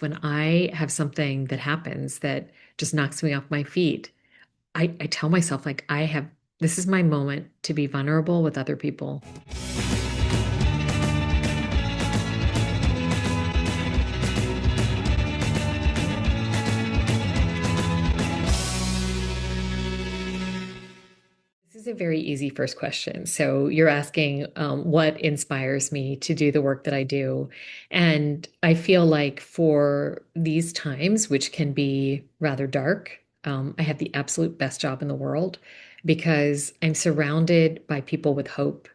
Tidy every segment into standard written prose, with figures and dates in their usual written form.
When I have something that happens that just knocks me off my feet, I tell myself, like, this is my moment to be vulnerable with other people. This is a very easy first question. So you're asking what inspires me to do the work that I do. And I feel like for these times, which can be rather dark, I have the absolute best job in the world because I'm surrounded by people with hope.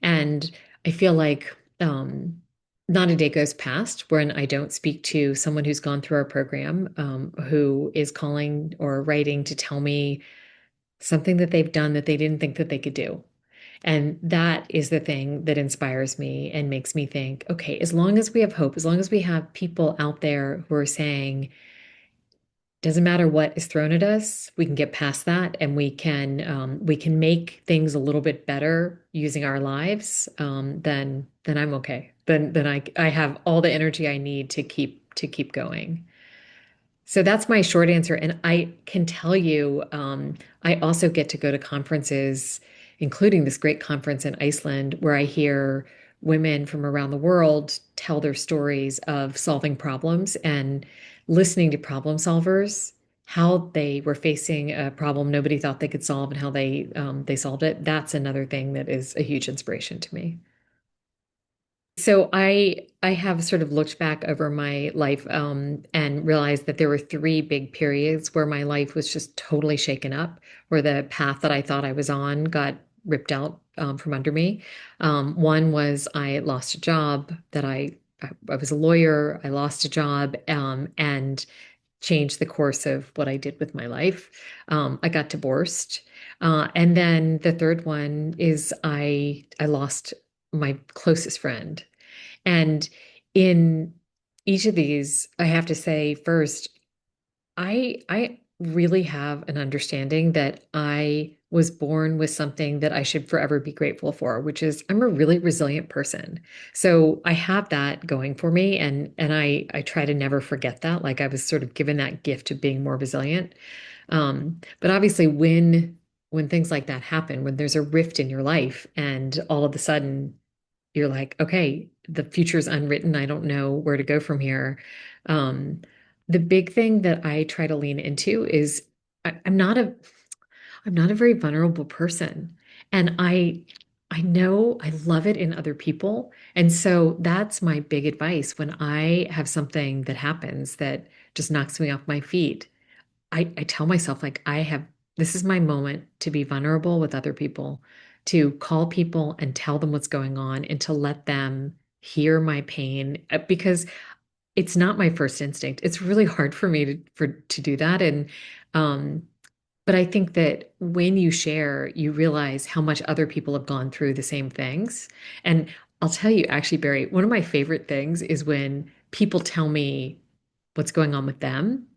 And I feel like not a day goes past when I don't speak to someone who's gone through our program, who is calling or writing to tell me something that they've done that they didn't think that they could do. And that is the thing that inspires me and makes me think, okay, as long as we have hope, as long as we have people out there who are saying, doesn't matter what is thrown at us, we can get past that and we can make things a little bit better using our lives, then I'm okay. Then I have all the energy I need to keep going. So that's my short answer. And I can tell you, I also get to go to conferences, including this great conference in Iceland, where I hear women from around the world tell their stories of solving problems and listening to problem solvers, how they were facing a problem nobody thought they could solve and how they solved it. That's another thing that is a huge inspiration to me. So I have sort of looked back over my life and realized that there were three big periods where my life was just totally shaken up, where the path that I thought I was on got ripped out from under me. One was I lost a job that I was a lawyer. I lost a job and changed the course of what I did with my life. I got divorced. And then the third one is I lost my closest friend. And in each of these, I have to say first, I really have an understanding that I was born with something that I should forever be grateful for, which is I'm a really resilient person. So I have that going for me and I try to never forget that. Like I was sort of given that gift of being more resilient. But obviously when things like that happen, when there's a rift in your life and all of a sudden you're like, okay, the future's unwritten. I don't know where to go from here. Um, the big thing that I try to lean into is I'm not a very vulnerable person. And I know I love it in other people. And so that's my big advice when I have something that happens that just knocks me off my feet. I tell myself, like, this is my moment to be vulnerable with other people, to call people and tell them what's going on and to let them hear my pain because it's not my first instinct. It's really hard for me to do that. Um, but I think that when you share, you realize how much other people have gone through the same things. And I'll tell you, actually, Barry, one of my favorite things is when people tell me what's going on with them,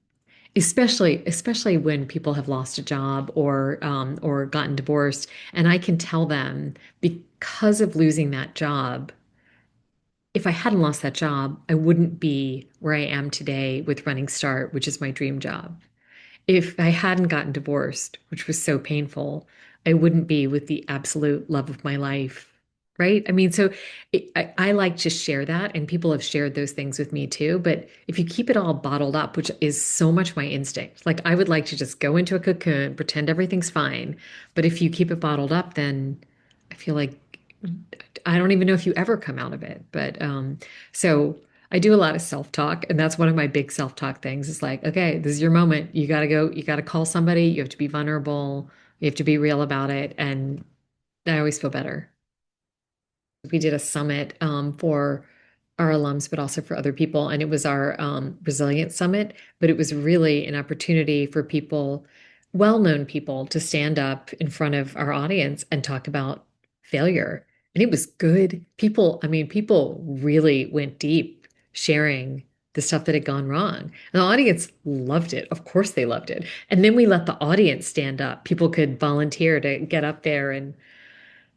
especially when people have lost a job or gotten divorced, and I can tell them because of losing that job, if I hadn't lost that job, I wouldn't be where I am today with Running Start, which is my dream job. If I hadn't gotten divorced, which was so painful, I wouldn't be with the absolute love of my life. Right? I mean, so I like to share that, and people have shared those things with me too. But if you keep it all bottled up, which is so much my instinct, like I would like to just go into a cocoon, pretend everything's fine. But if you keep it bottled up, then I feel like I don't even know if you ever come out of it. But so I do a lot of self-talk, and that's one of my big self-talk things. It's like, okay, this is your moment. You got to go, you got to call somebody, you have to be vulnerable, you have to be real about it. And I always feel better. We did a summit for our alums, but also for other people. And it was our Resilience Summit, but it was really an opportunity for people, well-known people, to stand up in front of our audience and talk about failure. And it was good. People, I mean, people really went deep sharing the stuff that had gone wrong. And the audience loved it. Of course, they loved it. And then we let the audience stand up. People could volunteer to get up there and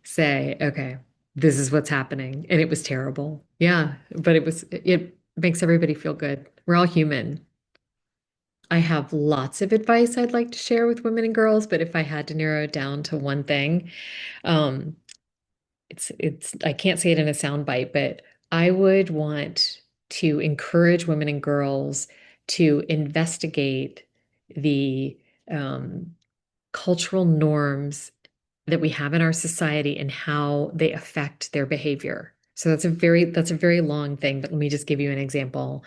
say, okay, this is what's happening. And it was terrible. Yeah. But it makes everybody feel good. We're all human. I have lots of advice I'd like to share with women and girls, but if I had to narrow it down to one thing, um, it's I can't say it in a sound bite, but I would want to encourage women and girls to investigate the um, cultural norms that we have in our society and how they affect their behavior. So that's a very long thing, but let me just give you an example.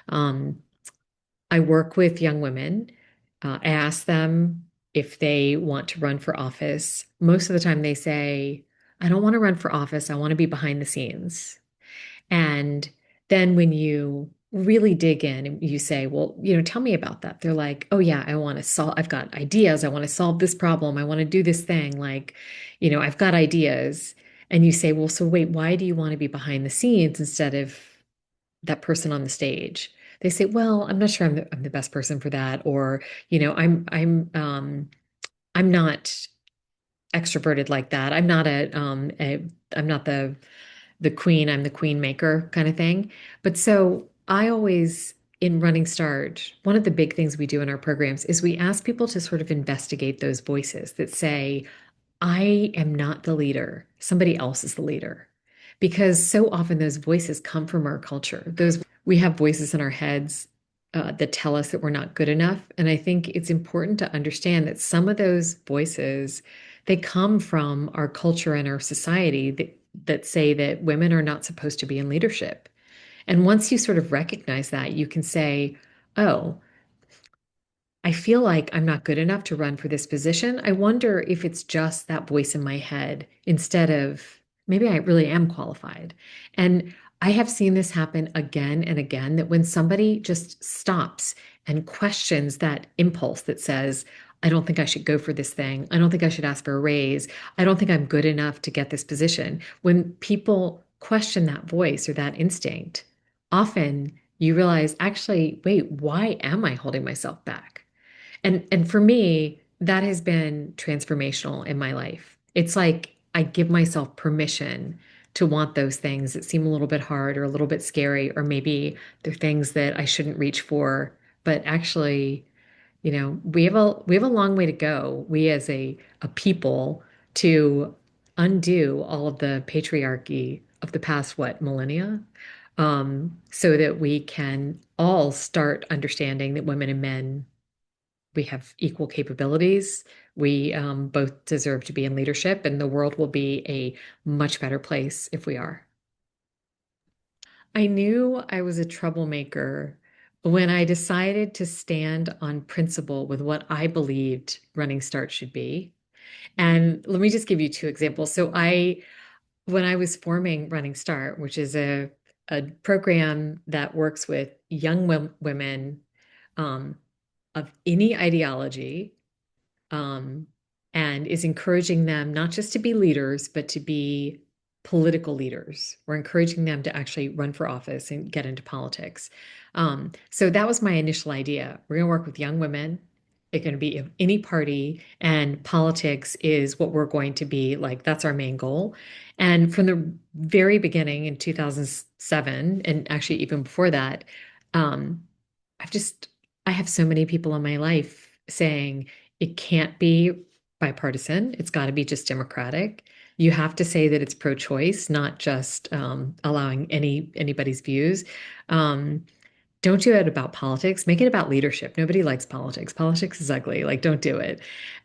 Um, I work with young women. I ask them if they want to run for office. Most of the time they say, I don't want to run for office. I want to be behind the scenes. And then when you really dig in and you say, well, tell me about that. They're like, oh yeah, I want to solve, I've got ideas. I want to solve this problem. I want to do this thing. Like, I've got ideas. And you say, well, so wait, why do you want to be behind the scenes instead of that person on the stage? They say, well, I'm not sure I'm the best person for that. Or, I'm not extroverted like that. I'm not the queen, I'm the queen maker kind of thing. But so I always, in Running Start, one of the big things we do in our programs is we ask people to sort of investigate those voices that say, I am not the leader, somebody else is the leader. Because so often those voices come from our culture. Those we have voices in our heads that tell us that we're not good enough. And I think it's important to understand that some of those voices, they come from our culture and our society that say that women are not supposed to be in leadership. And once you sort of recognize that, you can say, oh, I feel like I'm not good enough to run for this position. I wonder if it's just that voice in my head instead of maybe I really am qualified. And I have seen this happen again and again that when somebody just stops and questions that impulse that says, I don't think I should go for this thing. I don't think I should ask for a raise. I don't think I'm good enough to get this position. When people question that voice or that instinct, often you realize, actually, wait, why am I holding myself back? And for me, that has been transformational in my life. It's like I give myself permission to want those things that seem a little bit hard or a little bit scary, or maybe they're things that I shouldn't reach for. But actually, we have a long way to go, we as a people, to undo all of the patriarchy of the past, what, millennia? So that we can all start understanding that women and men, we have equal capabilities. We both deserve to be in leadership, and the world will be a much better place if we are. I knew I was a troublemaker when I decided to stand on principle with what I believed Running Start should be. And let me just give you two examples. When I was forming Running Start, which is a program that works with young women um, of any ideology, um, and is encouraging them not just to be leaders, but to be political leaders. We're encouraging them to actually run for office and get into politics. So that was my initial idea. We're going to work with young women. It's going to be of any party, and politics is what we're going to be like. That's our main goal. And from the very beginning in 2007, and actually even before that, um, I've just, I have so many people in my life saying it can't be bipartisan. It's got to be just Democratic. You have to say that it's pro-choice, not just allowing anybody's views. Um, don't do it about politics. Make it about leadership. Nobody likes politics. Politics is ugly. Like, don't do it.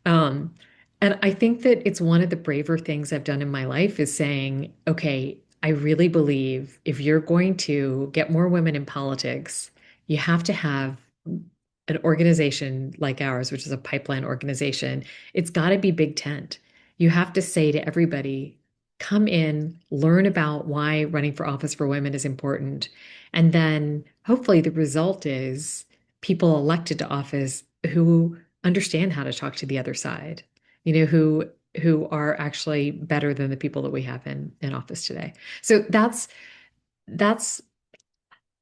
Um, and I think that it's one of the braver things I've done in my life is saying, okay, I really believe if you're going to get more women in politics, you have to have an organization like ours, which is a pipeline organization. It's got to be big tent. You have to say to everybody, come in, learn about why running for office for women is important. And then hopefully the result is people elected to office who understand how to talk to the other side, who are actually better than the people that we have in office today. So that's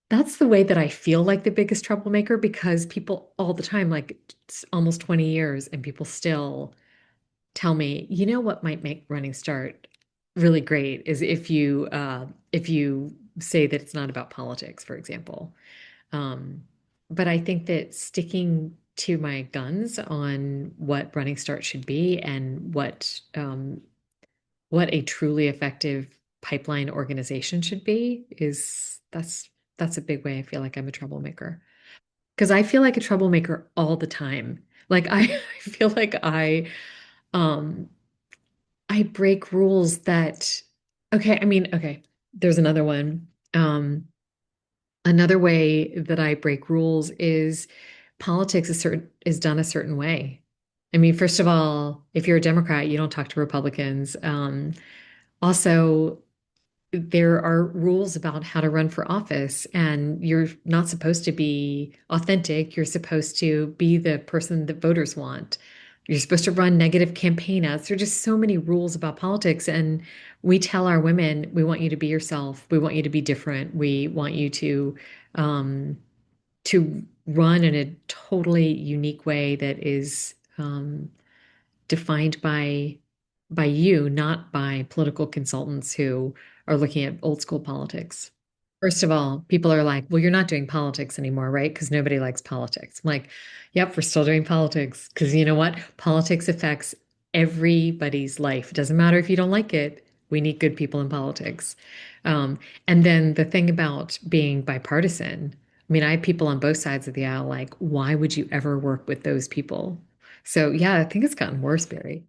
that's the way that I feel like the biggest troublemaker, because people all the time, like it's almost 20 years, and people still tell me, what might make Running Start really great is if you say that it's not about politics, for example. Um, but I think that sticking to my guns on what Running Start should be and what a truly effective pipeline organization should be is that's a big way I feel like I'm a troublemaker. Because I feel like a troublemaker all the time. Like I feel like um I break rules that okay, I mean, okay, there's another one. Another way that I break rules is politics is done a certain way. I mean, first of all, if you're a Democrat, you don't talk to Republicans. Also, there are rules about how to run for office, and you're not supposed to be authentic. You're supposed to be the person that voters want. You're supposed to run negative campaign ads. There are just so many rules about politics, and we tell our women, we want you to be yourself. We want you to be different. We want you um, to run in a totally unique way that is defined by you, not by political consultants who are looking at old school politics. First of all, people are like, well, you're not doing politics anymore, right? Because nobody likes politics. I'm like, yep, we're still doing politics. Because you know what? Politics affects everybody's life. It doesn't matter if you don't like it. We need good people in politics. And then the thing about being bipartisan, I mean, I have people on both sides of the aisle like, why would you ever work with those people? So yeah, I think it's gotten worse, Barry.